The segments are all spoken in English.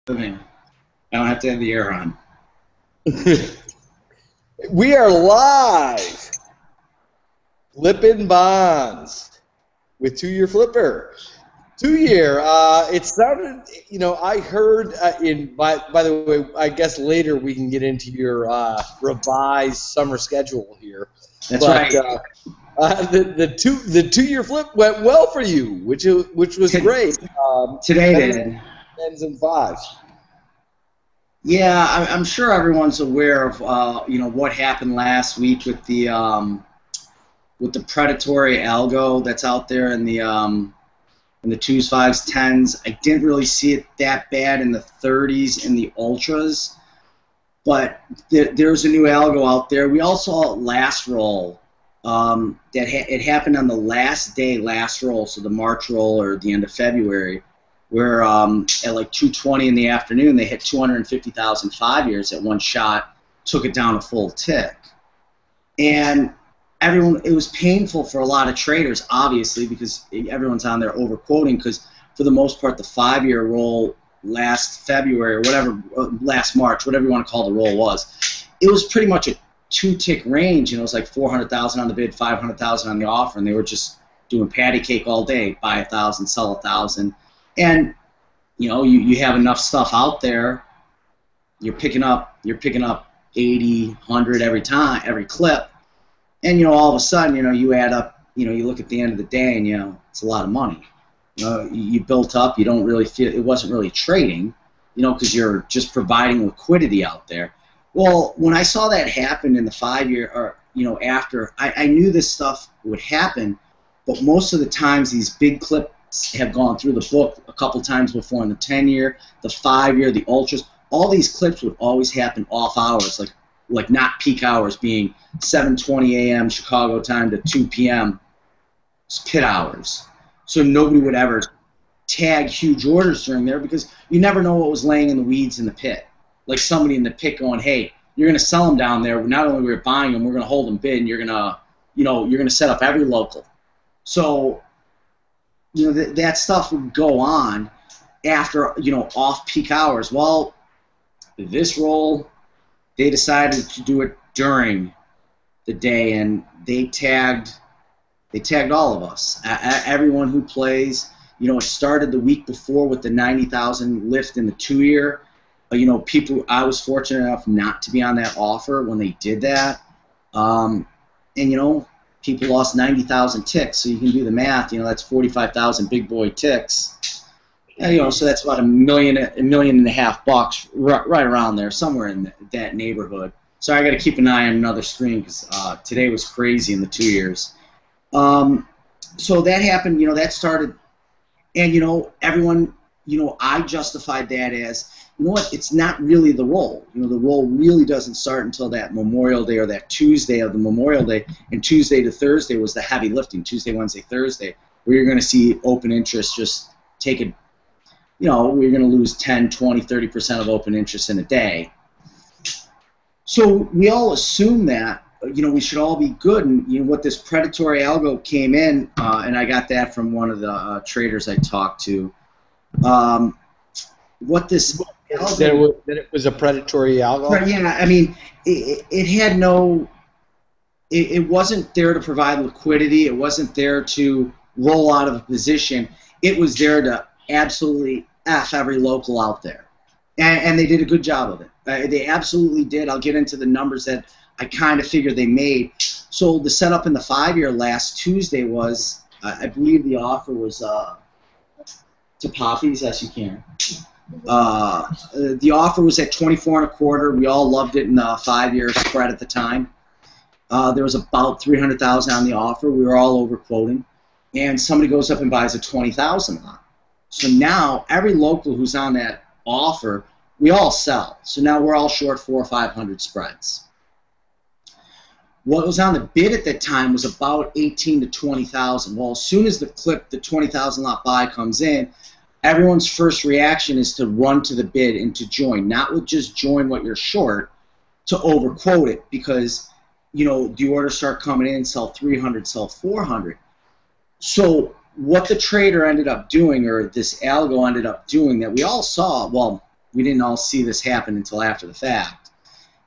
living. I don't have to have the air on. We are live. Flipping bonds with 2-year flipper. 2-year. It sounded, you know, I heard by the way, I guess later we can get into your revised summer schedule here. That's right. The 2-year flip went well for you, which was great. Today did. 10s and 5s. Yeah, I'm sure everyone's aware of you know, what happened last week with the predatory algo that's out there in the 2s, 5s, 10s. I didn't really see it that bad in the 30s and the ultras, but there's a new algo out there. We all saw it last roll. It happened on the last day, last roll, so the March roll or the end of February, where at like 2:20 in the afternoon they hit 250,000 5-years at one shot, took it down a full tick, and it was painful for a lot of traders, obviously, because everyone's on there overquoting, because for the most part the 5-year roll last February or whatever, last March, whatever you want to call the roll was, it was pretty much a 2-tick range, and it was like 400,000 on the bid, 500,000 on the offer, and they were just doing patty cake all day, buy 1,000, sell 1,000, and you know, you have enough stuff out there, you're picking up 80, 100 every time, every clip, and you know, all of a sudden, you know, you add up, you know, you look at the end of the day, and you know, it's a lot of money. You know, you built up, you don't really feel, it wasn't really trading, you know, because you're just providing liquidity out there. Well, when I saw that happen in the 5-year, or you know, after, I knew this stuff would happen, but most of the times these big clips have gone through the book a couple times before in the 10-year, the 5-year, the ultras. All these clips would always happen off hours, like not peak hours, being 7:20 a.m. Chicago time to 2 p.m. pit hours. So nobody would ever tag huge orders during there, because you never know what was laying in the weeds in the pit. Like somebody in the pit going, hey, you're going to sell them down there. Not only we're buying them, we're going to hold them bid, and you're going to, you know, you're going to set up every local. So, you know, that stuff would go on after, you know, off-peak hours. Well, this roll, they decided to do it during the day, and they tagged all of us. Everyone who plays, you know, it started the week before with the 90,000 lift in the 2-year. You know, people, I was fortunate enough not to be on that offer when they did that. And, you know, people lost 90,000 ticks, so you can do the math. You know, that's 45,000 big boy ticks. And, you know, so that's about $1.5 million bucks, right around there, somewhere in that neighborhood. So I got to keep an eye on another screen, because today was crazy in the 2 years. So that happened. You know, that started, and you know, everyone, you know, I justified that as, you know what, it's not really the roll. You know, the roll really doesn't start until that Memorial Day, or that Tuesday of the Memorial Day, and Tuesday to Thursday was the heavy lifting, Tuesday, Wednesday, Thursday, where you're going to see open interest just take it, you know, we're going to lose 10, 20, 30% of open interest in a day. So we all assume that, you know, we should all be good, and you know what, this predatory algo came in, and I got that from one of the traders I talked to. What this algo, that it was a predatory algo? Yeah, I mean, it had no, it wasn't there to provide liquidity. It wasn't there to roll out of a position. It was there to absolutely F every local out there, and they did a good job of it. They absolutely did. I'll get into the numbers that I kind of figured they made. So the setup in the 5-year last Tuesday was, I believe the offer was to Poppies, yes you can. The offer was at 24 1/4. We all loved it in the 5-year spread at the time. There was about 300,000 on the offer. We were all overquoting, and somebody goes up and buys a 20,000 lot. So now every local who's on that offer, we all sell. So now we're all short 400 or 500 spreads. What was on the bid at that time was about 18 to 20,000. Well, as soon as the 20,000 lot buy comes in, everyone's first reaction is to run to the bid and to join, not with just join what you're short, to overquote it, because, you know, the orders start coming in, sell 300, sell 400. So what the trader ended up doing, or this algo ended up doing, that we all saw, well, we didn't all see this happen until after the fact,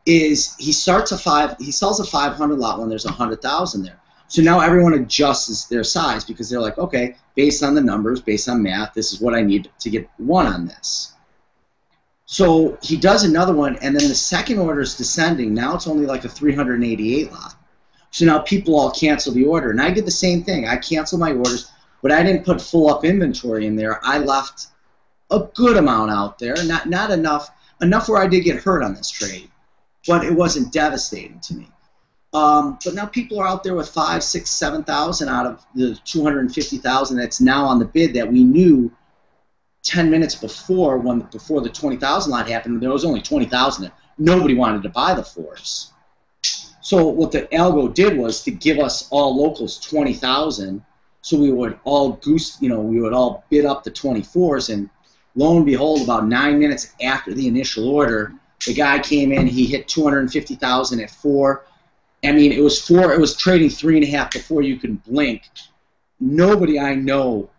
is he sells a 500 lot when there's 100,000 there. So now everyone adjusts their size because they're like, okay, based on the numbers, based on math, this is what I need to get one on this. So he does another one, and then the second order is descending. Now it's only like a 388 lot. So now people all cancel the order. And I did the same thing. I canceled my orders, but I didn't put full up inventory in there. I left a good amount out there, not enough where I did get hurt on this trade, but it wasn't devastating to me. But now people are out there with 5, 6, 7,000 out of the 250,000 that's now on the bid that we knew 10 minutes before the 20,000 lot happened. There was only 20,000 there. Nobody wanted to buy the 4s. So what the Algo did was to give us all locals 20,000, so we would all we would all bid up the 24s, and lo and behold, about 9 minutes after the initial order, the guy came in. He hit 250,000 at 4. I mean, it was 4. It was trading 3.5 before you could blink. Nobody I know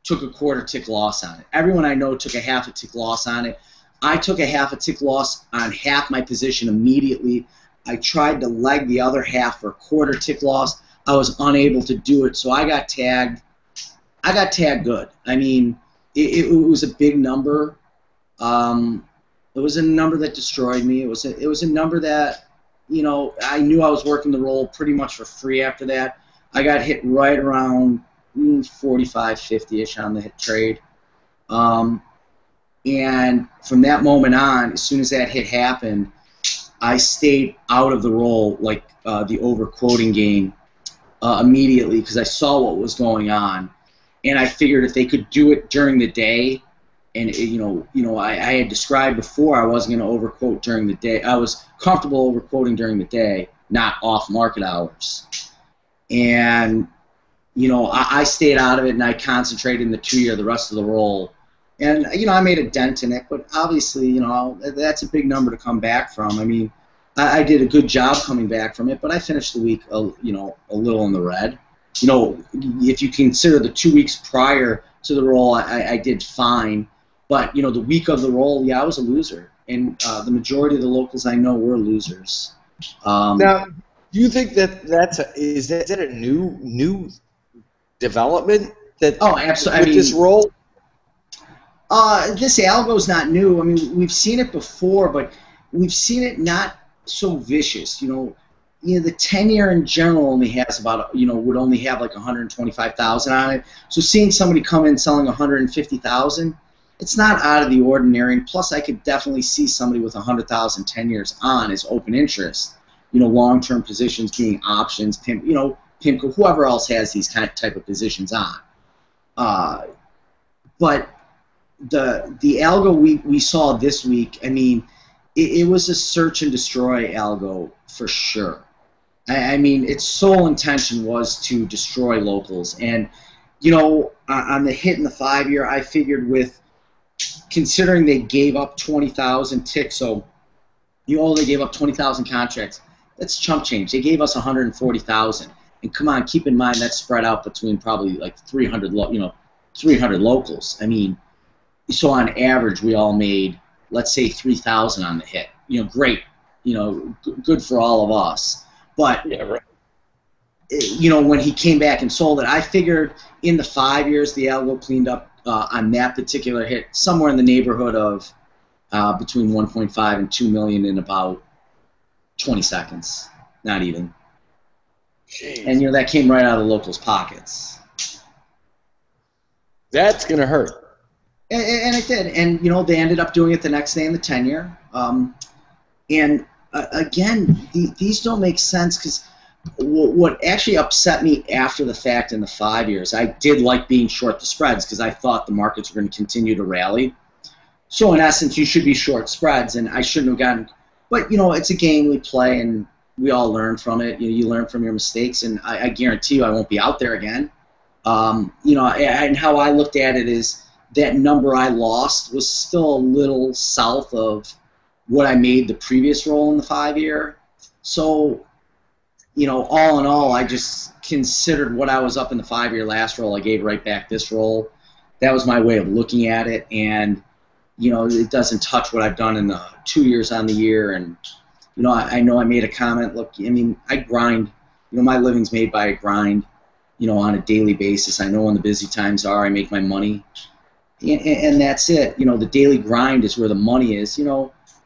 took a quarter tick loss on it. Everyone I know took a half a tick loss on it. I took a half a tick loss on half my position immediately. I tried to leg the other half for a quarter tick loss. I was unable to do it, so I got tagged. I got tagged good. I mean, it was a big number. It was a number that destroyed me. It was a number that, I knew I was working the roll pretty much for free after that. I got hit right around 45, 50-ish on the hit trade. And from that moment on, as soon as that hit happened, I stayed out of the roll, like the overquoting game, immediately, because I saw what was going on. And I figured if they could do it during the day, and I had described before I wasn't going to overquote during the day. I was comfortable overquoting during the day, not off market hours. And I stayed out of it, and I concentrated in the 2-year, the rest of the roll. And I made a dent in it, but obviously that's a big number to come back from. I mean, I did a good job coming back from it, but I finished the week a little in the red. If you consider the 2 weeks prior to the roll, I did fine. But, the week of the roll, I was a loser. And the majority of the locals I know were losers. Now, do you think is that a new development that absolutely. with this roll? This Algo's not new. I mean, we've seen it before, but we've seen it not so vicious. The 10-year in general only has about, would only have like 125,000 on it. So seeing somebody come in selling 150,000, it's not out of the ordinary. And plus, I could definitely see somebody with 100,000 10 years on as open interest. Long-term positions being options, PIMCO, whoever else has these type of positions on. But the Algo we saw this week, I mean, it was a search and destroy Algo for sure. I mean, its sole intention was to destroy locals. And, on the hit in the 5-year, I figured considering they gave up 20,000 ticks, so you only gave up 20,000 contracts, that's chump change. They gave us 140,000. And come on, keep in mind that's spread out between probably like 300 locals. I mean, so on average, we all made, let's say, 3,000 on the hit. Great. Good for all of us. But, yeah, right. When he came back and sold it, I figured in the 5 years the Algo cleaned up on that particular hit somewhere in the neighborhood of between 1.5 and 2 million in about 20 seconds. Not even. Jeez. And, that came right out of the locals' pockets. That's going to hurt. And it did. And, they ended up doing it the next day in the 10-year. Again, these don't make sense because what actually upset me after the fact in the 5 years, I did like being short the spreads because I thought the markets were going to continue to rally. So, in essence, you should be short spreads, and I shouldn't have gotten – but, it's a game we play, and we all learn from it. You learn from your mistakes, and I guarantee you I won't be out there again. And how I looked at it is that number I lost was still a little south of what I made the previous roll in the 5-year. So, all in all, I just considered what I was up in the 5-year last roll. I gave right back this roll. That was my way of looking at it. And, it doesn't touch what I've done in the 2 years on the year. And I know I made a comment. Look, I mean, I grind. My living's made by a grind. On a daily basis. I know when the busy times are, I make my money, and that's it. The daily grind is where the money is.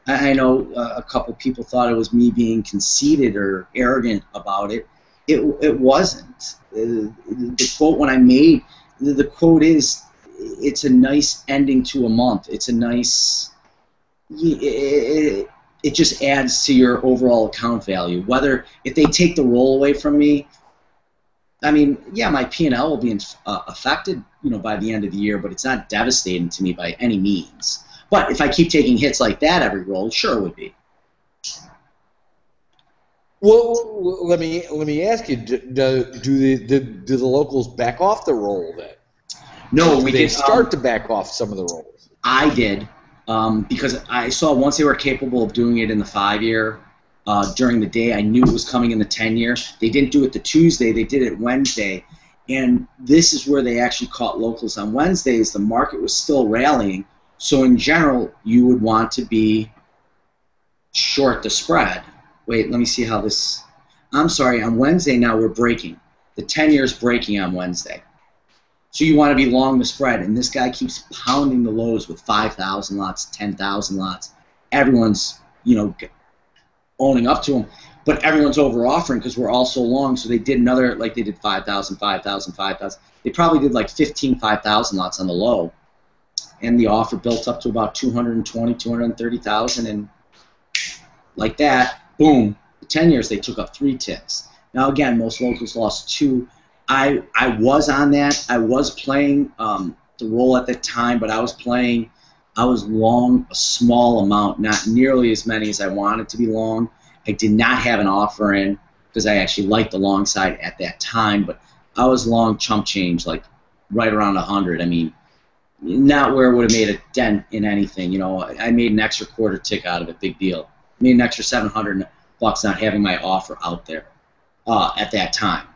I know a couple people thought it was me being conceited or arrogant about it. It wasn't. The quote when I made the quote is, it's a nice ending to a month. It's a nice. It just adds to your overall account value. Whether if they take the roll away from me. I mean, yeah, my P&L will be affected, by the end of the year, but it's not devastating to me by any means. But if I keep taking hits like that every roll, sure it would be. Well, let me ask you: do the locals back off the roll then? No, we did start to back off some of the rolls. I did because I saw once they were capable of doing it in the 5-year. During the day, I knew it was coming in the 10-year. They didn't do it the Tuesday. They did it Wednesday. And this is where they actually caught locals. On Wednesdays, the market was still rallying. So in general, you would want to be short the spread. Wait, let me see how this... I'm sorry, on Wednesday now we're breaking. The 10-year is breaking on Wednesday. So you want to be long the spread. And this guy keeps pounding the lows with 5,000 lots, 10,000 lots. Everyone's, owning up to them, but everyone's over offering because we're all so long. So they did another, like they did 5,000, 5,000, 5,000. They probably did like 15 5,000 lots on the low, and the offer built up to about 220, 230,000, and like that, boom. The 10 years they took up 3 ticks. Now again, most locals lost 2. I was on that. I was playing the roll at the time, but I was long a small amount, not nearly as many as I wanted to be long. I did not have an offer in because I actually liked the long side at that time, but I was long chump change, like right around 100. I mean, not where it would have made a dent in anything. I made an extra quarter tick out of it, big deal. I made an extra $700 not having my offer out there at that time.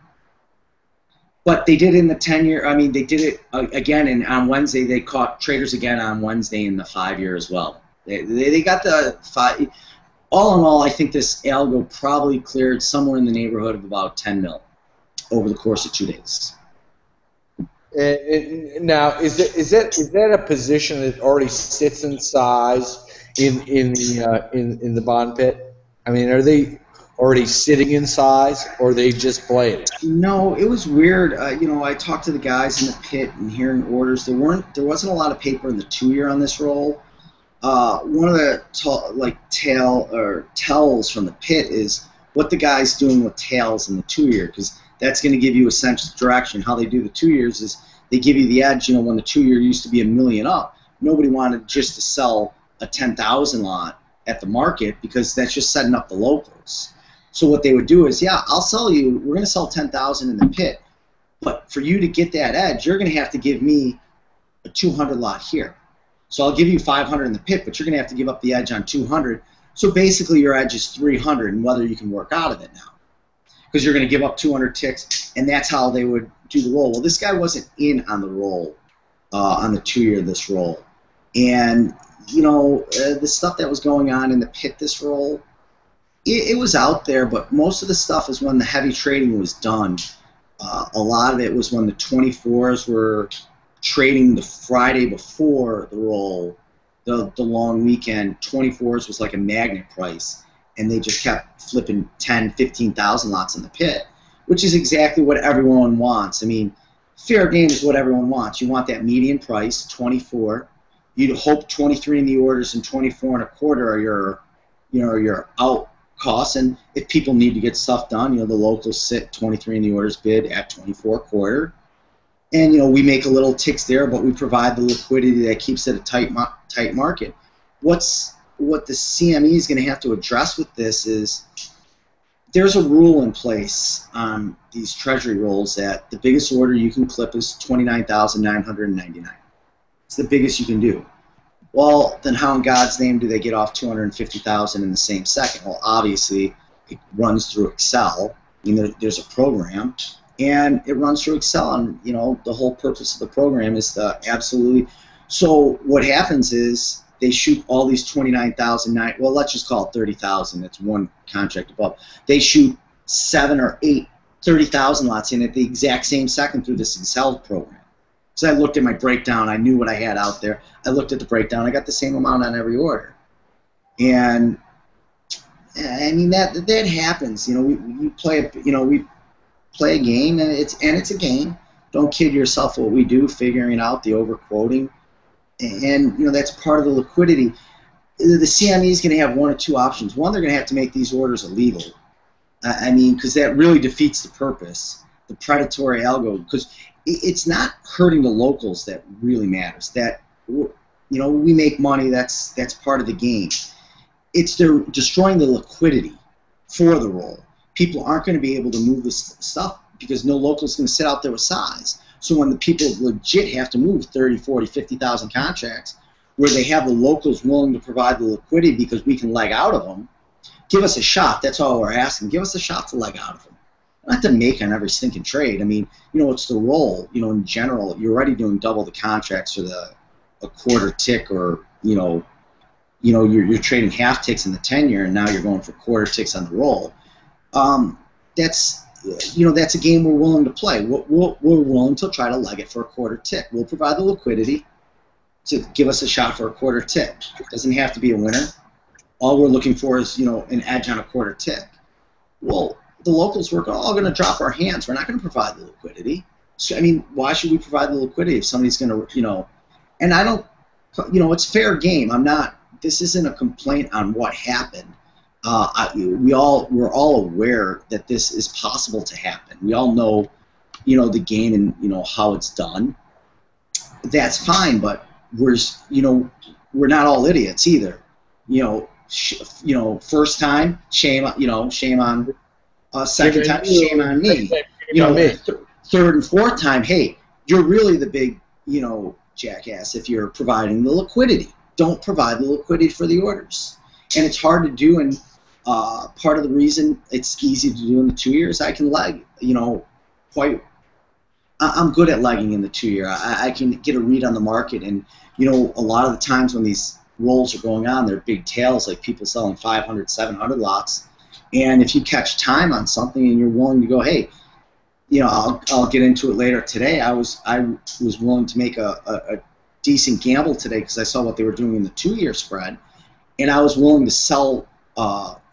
But they did it in the 10-year. I mean, they did it again, and on Wednesday they caught traders again on Wednesday in the 5-year as well. They got the 5. All in all, I think this algo probably cleared somewhere in the neighborhood of about 10 mil over the course of 2 days. Now, is that a position that already sits in size in the bond pit? I mean, are they already sitting in size, or they just played it? No, it was weird. I talked to the guys in the pit and hearing orders. There wasn't a lot of paper in the 2-year on this roll. One of the tells from the pit is what the guy's doing with tails in the 2-year, because that's going to give you a sense of direction. How they do the 2 years is they give you the edge. When the 2-year used to be $1 million up, nobody wanted just to sell a 10,000 lot at the market because that's just setting up the locals. So what they would do is, yeah, I'll sell you. We're going to sell 10,000 in the pit, but for you to get that edge, you're going to have to give me a 200 lot here. So I'll give you 500 in the pit, but you're going to have to give up the edge on 200. So basically, your edge is 300, and whether you can work out of it now, because you're going to give up 200 ticks, and that's how they would do the roll. Well, this guy wasn't in on the roll on the 2-year this roll, and the stuff that was going on in the pit this roll. It was out there, but most of the stuff is when the heavy trading was done. A lot of it was when the 24s were trading the Friday before the roll, the long weekend. 24s was like a magnet price, and they just kept flipping 10, 15,000 lots in the pit, which is exactly what everyone wants. I mean, fair game is what everyone wants. You want that median price, 24. You'd hope 23 in the orders and 24 and a quarter are your out costs, and if people need to get stuff done, the locals sit 23 in the orders bid at 24 quarter, and we make a little ticks there, but we provide the liquidity that keeps it a tight market. What the CME is going to have to address with this is there's a rule in place on these treasury rolls that the biggest order you can clip is 29,999. It's the biggest you can do. Well, then how in God's name do they get off 250,000 in the same second? Well, obviously, it runs through Excel. There's a program, and it runs through Excel, and the whole purpose of the program is to absolutely. So what happens is they shoot all these 29,000, well, let's just call it 30,000. That's one contract above. They shoot 7 or 8 30,000 lots in at the exact same second through this Excel program. So I looked at my breakdown. I knew what I had out there. I looked at the breakdown. I got the same amount on every order. And I mean that happens. You know, we play a game, and it's a game. Don't kid yourself what we do, figuring out the overquoting. And, you know, that's part of the liquidity. The CME is going to have one or two options. One, they're going to have to make these orders illegal. I mean, because that really defeats the purpose, the predatory algo. Because it's not hurting the locals that really matters. That, you know, we make money. That's part of the game. It's they're destroying the liquidity for the roll. People aren't going to be able to move this stuff because no local is going to sit out there with size. So when the people legit have to move 30, 40, 50,000 contracts, where they have the locals willing to provide the liquidity because we can leg out of them, give us a shot. That's all we're asking. Give us a shot to leg out of them. Not to make on every stinking trade. I mean, you know, it's the roll. You know, in general, you're already doing double the contracts for a quarter tick, or you're trading half ticks in the 10-year, and now you're going for quarter ticks on the roll. That's a game we're willing to play. We're willing to try to leg it for a quarter tick. We'll provide the liquidity to give us a shot for a quarter tick. It doesn't have to be a winner. All we're looking for is, you know, an edge on a quarter tick. Well, the locals, we're all going to drop our hands. We're not going to provide the liquidity. So, I mean, why should we provide the liquidity if somebody's going to, you know? And I don't, you know, it's fair game. I'm not. This isn't a complaint on what happened. We're all aware that this is possible to happen. We all know, you know, the game and, you know, how it's done. That's fine, but we're not all idiots either. You know, first time, shame on. Second time, shame on me. You know, third and fourth time, hey, you're really the big, you know, jackass if you're providing the liquidity. Don't provide the liquidity for the orders, and it's hard to do. And part of the reason it's easy to do in the 2 years, I can leg, you know, I'm good at legging in the 2 year. I can get a read on the market, and, you know, a lot of the times when these rolls are going on, they're big tails, like people selling 500, 700 lots, and if you catch time on something and you're willing to go, hey, you know, I'll get into it later today. I was willing to make a decent gamble today because I saw what they were doing in the 2 year spread, and I was willing to sell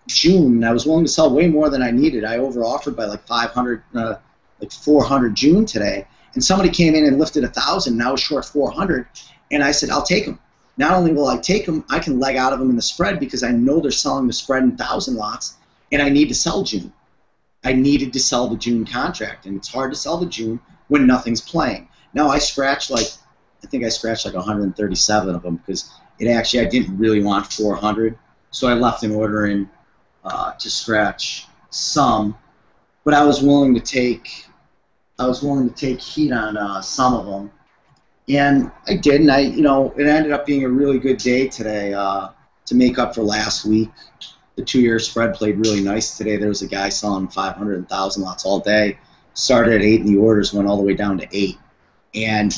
June, and I was willing to sell way more than I needed. I over-offered by like 500, like 400 June today, and somebody came in and lifted 1,000, and I was short 400, and I said, I'll take them. Not only will I take them, I can leg out of them in the spread because I know they're selling the spread in 1,000 lots, and I need to sell June. I needed to sell the June contract, and it's hard to sell the June when nothing's playing. Now I scratched like 137 of them because I didn't really want 400, so I left an order in to scratch some, but I was willing to take heat on some of them, and I did, and it ended up being a really good day today to make up for last week. The 2 year spread played really nice today. There was a guy selling 500 and 1,000 lots all day. Started at 8, and the orders went all the way down to 8. And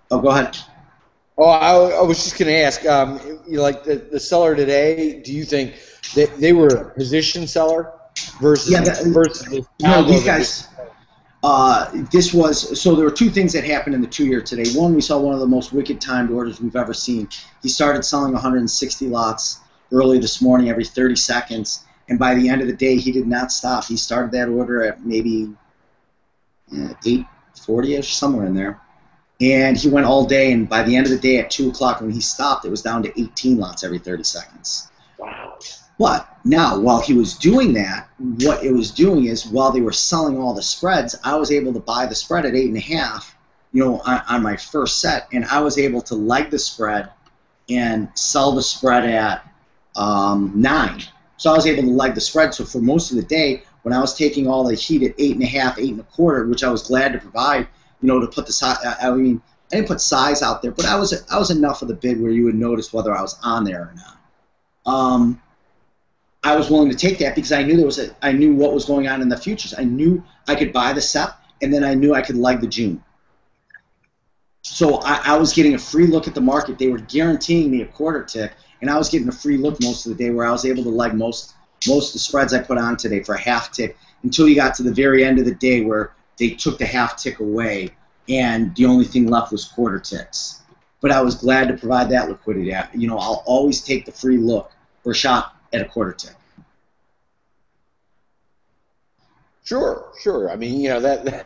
go ahead. Oh, I was just going to ask, like the seller today, do you think that they were a position seller versus these guys? So there were two things that happened in the 2 year today. One, we saw one of the most wicked timed orders we've ever seen. He started selling 160 lots early this morning every 30 seconds, and by the end of the day, he did not stop. He started that order at maybe 8:40ish, somewhere in there. And he went all day, and by the end of the day at 2 o'clock when he stopped, it was down to 18 lots every 30 seconds. Wow. But now, while he was doing that, what it was doing is, while they were selling all the spreads, I was able to buy the spread at 8.5, you know, on my first set, and I was able to leg the spread and sell the spread at 9. So I was able to leg the spread. So for most of the day, when I was taking all the heat at 8.5, 8.25, which I was glad to provide, you know, to put the size. I mean, I didn't put size out there, but I was enough of the bid where you would notice whether I was on there or not. I was willing to take that because I knew I knew what was going on in the futures. I knew I could buy the SEP, and then I knew I could leg the June. So I was getting a free look at the market. They were guaranteeing me a quarter tick, and I was getting a free look most of the day, where I was able to leg most of the spreads I put on today for a half tick, until you got to the very end of the day where they took the half tick away, and the only thing left was quarter ticks. But I was glad to provide that liquidity. You know, I'll always take the free look for a shot at a quarter tick. Sure, sure. I mean, you know that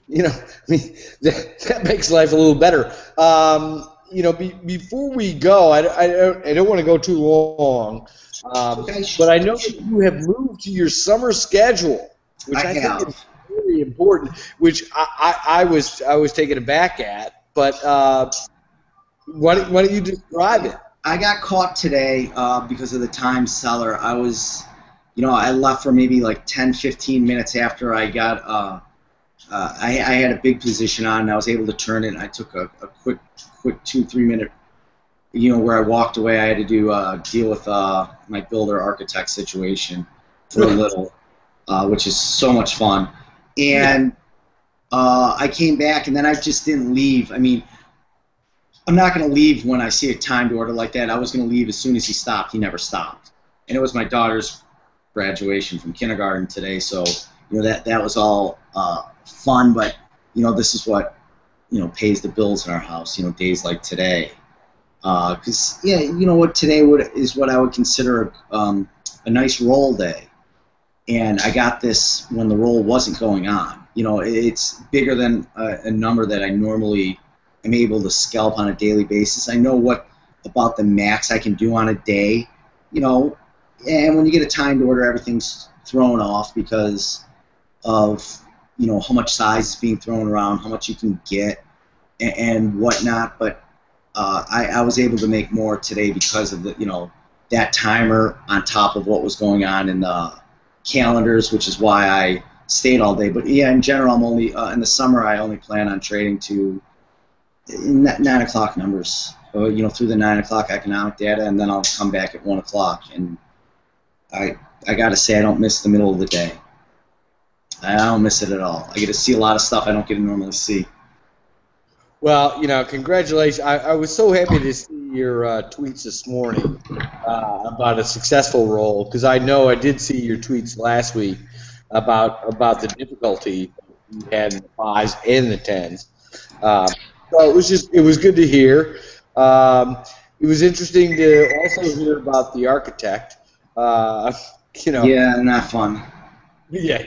you know, I mean that makes life a little better. You know, before we go, I don't want to go too long, but I know that you have moved to your summer schedule, which I think is very important. Which I was taken aback at, but why don't you describe it? I got caught today because of the time seller. You know, I left for maybe like 10, 15 minutes after I got, I had a big position on, and I was able to turn it, and I took a quick 2-3 minute, you know, where I walked away. I had to deal with my builder architect situation for a little, which is so much fun. And I came back, and then I just didn't leave. I mean, I'm not going to leave when I see a timed order like that. I was going to leave as soon as he stopped. He never stopped. And it was my daughter's graduation from kindergarten today, so you know that was all fun, but you know, this is what, you know, pays the bills in our house, you know, days like today, because yeah, you know what, today is what I would consider a nice roll day, and I got this when the roll wasn't going on. You know, it's bigger than a number that I normally am able to scalp on a daily basis. I know what about the max I can do on a day, you know. And when you get a timed order, everything's thrown off because of, you know, how much size is being thrown around, how much you can get, and whatnot. But I was able to make more today because of the, you know, that timer on top of what was going on in the calendars, which is why I stayed all day. But yeah, in general, I'm only in the summer I only plan on trading to 9 o'clock numbers. You know, through the 9 o'clock economic data, and then I'll come back at 1 o'clock and. I gotta say, I don't miss the middle of the day. I don't miss it at all. I get to see a lot of stuff I don't get to normally see. Well, you know, congratulations. I was so happy to see your tweets this morning about a successful roll, because I know I did see your tweets last week about the difficulty you had in the 5s and the 10s. So it was good to hear. It was interesting to also hear about the architect. You know. Yeah, not fun. Yeah,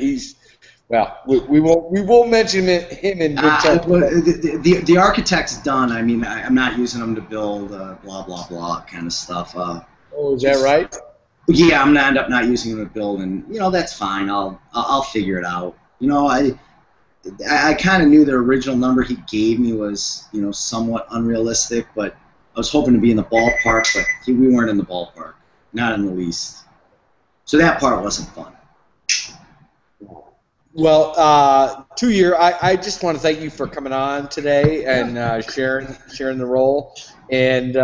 we won't mention him in good time. The architect's done. I mean, I'm not using them to build blah blah blah kind of stuff. Oh, is that right? Yeah, I'm gonna end up not using them to build, and you know that's fine. I'll figure it out. You know, I kind of knew the original number he gave me was, you know, somewhat unrealistic, but I was hoping to be in the ballpark, but we weren't in the ballpark. Not in the least. So that part wasn't fun. Well, 2 year, I just want to thank you for coming on today and sharing the role. And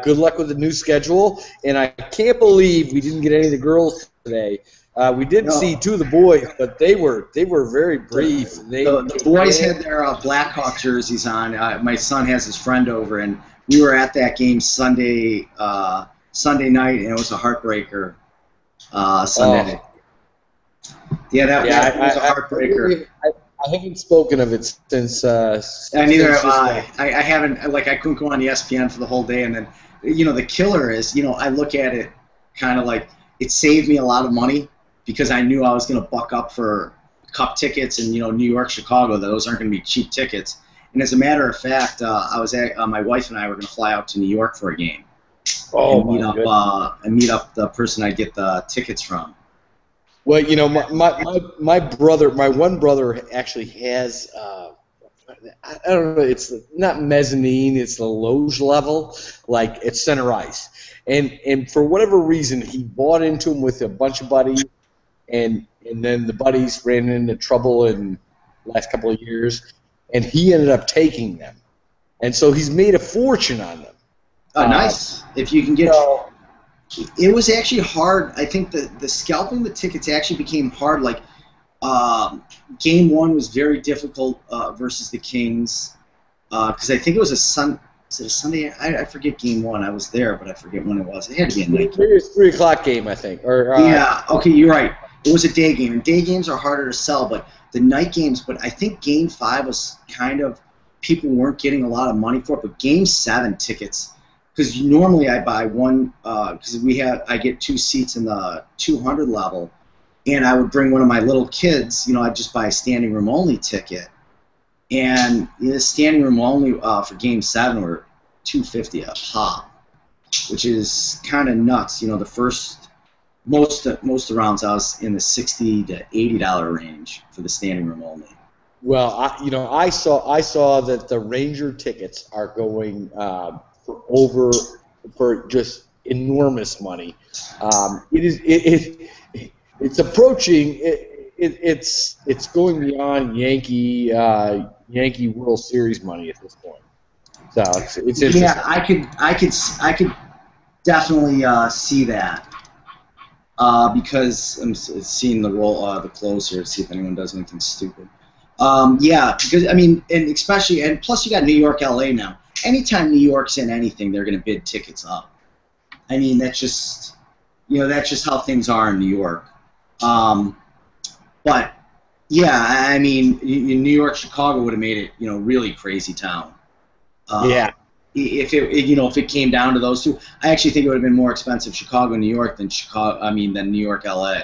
good luck with the new schedule. And I can't believe we didn't get any of the girls today. We did see 2 of the boys, but they were very brief. The boys had their Blackhawk jerseys on. My son has his friend over, and we were at that game Sunday night, and it was a heartbreaker. Sunday night. Yeah, that was a heartbreaker. I haven't spoken of it since. Neither have I. I haven't. Like, I couldn't go on ESPN for the whole day, and then, you know, the killer is, you know, I look at it kind of like it saved me a lot of money because I knew I was going to buck up for Cup tickets, and you know, New York, Chicago. Those aren't going to be cheap tickets. And as a matter of fact, my wife and I were going to fly out to New York for a game. Oh, and meet up the person I get the tickets from. Well, you know, my brother, my one brother actually has, I don't know, it's not mezzanine, it's the loge level, like at center ice. And for whatever reason, he bought into them with a bunch of buddies, and then the buddies ran into trouble in the last couple of years, and he ended up taking them. And so he's made a fortune on them. Oh, nice. If you can get... It was actually hard. I think the scalping the tickets actually became hard. Like, Game 1 was very difficult versus the Kings. because I think it was a is it a Sunday? I forget game one. I was there, but I forget when it was. It had to be a night game. It was 3 o'clock game, I think. Yeah, okay, you're right. It was a day game, and day games are harder to sell, but the night games, but I think game 5 was kind of, people weren't getting a lot of money for it, but game 7 tickets, because normally I buy one, because I get 2 seats in the 200 level, and I would bring one of my little kids, I'd just buy a standing room only ticket, and the standing room only for game 7 were $250 a pop, which is kind of nuts. The first most of the rounds I was in the $60 to $80 range for the standing room only. Well, I saw that the Ranger tickets are going for just enormous money. It's approaching. It's going beyond Yankee World Series money at this point. So it's interesting. Yeah, I could definitely see that. Because I'm seeing the close here to see if anyone does anything stupid. Yeah, because and especially, and plus you got New York, LA now. Anytime New York's in anything, they're going to bid tickets up. That's just how things are in New York. But yeah, in New York, Chicago would have made it really crazy town. Yeah. If it came down to those two, I actually think it would have been more expensive Chicago, New York than than New York, LA.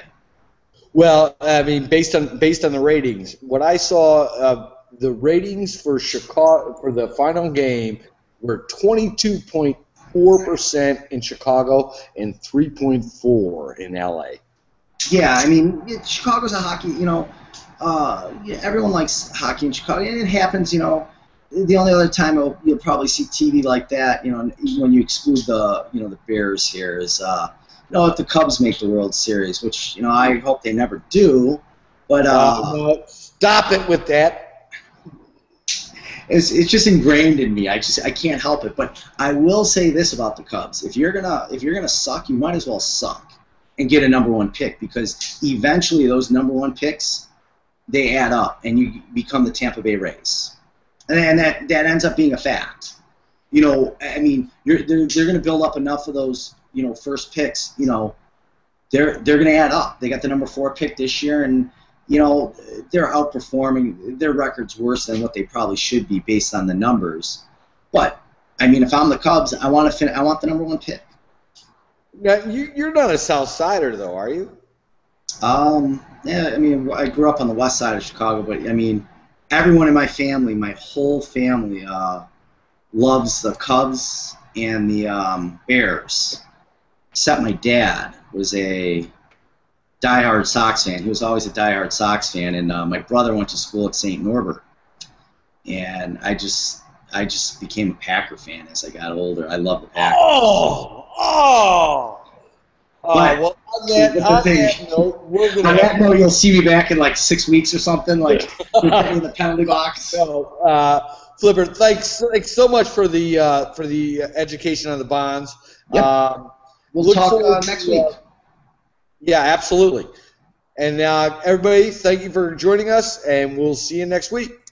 Well, based on the ratings, what I saw, the ratings for Chicago for the final game were 22.4% in Chicago and 3.4% in LA. Yeah, Chicago's a hockey. Everyone likes hockey in Chicago, and it happens. The only other time you'll probably see TV like that, when you exclude the Bears here, is if the Cubs make the World Series, which I hope they never do. But no, stop it with that. It's just ingrained in me. I can't help it. But I will say this about the Cubs: if you're gonna suck, you might as well suck and get a #1 pick, because eventually those #1 picks, they add up, and you become the Tampa Bay Rays. And that ends up being a fact. They're going to build up enough of those, first picks. They're going to add up. They got the #4 pick this year, and they're outperforming. Their record's worse than what they probably should be based on the numbers. But if I'm the Cubs, I want the #1 pick. Now, you're not a South Sider, though, are you? Yeah. I grew up on the west side of Chicago, but everyone in my family, my whole family, loves the Cubs and the Bears, except my dad was a diehard Sox fan. He was always a diehard Sox fan, and my brother went to school at St. Norbert, and I just became a Packer fan as I got older. I love the Packers. Well, on that note, we're gonna. On that note, you'll see me back in like 6 weeks or something, like in the penalty box. So, Flipper, thanks so much for the education on the bonds. Yep. We'll talk next week. Yeah, absolutely. And everybody, thank you for joining us, and we'll see you next week.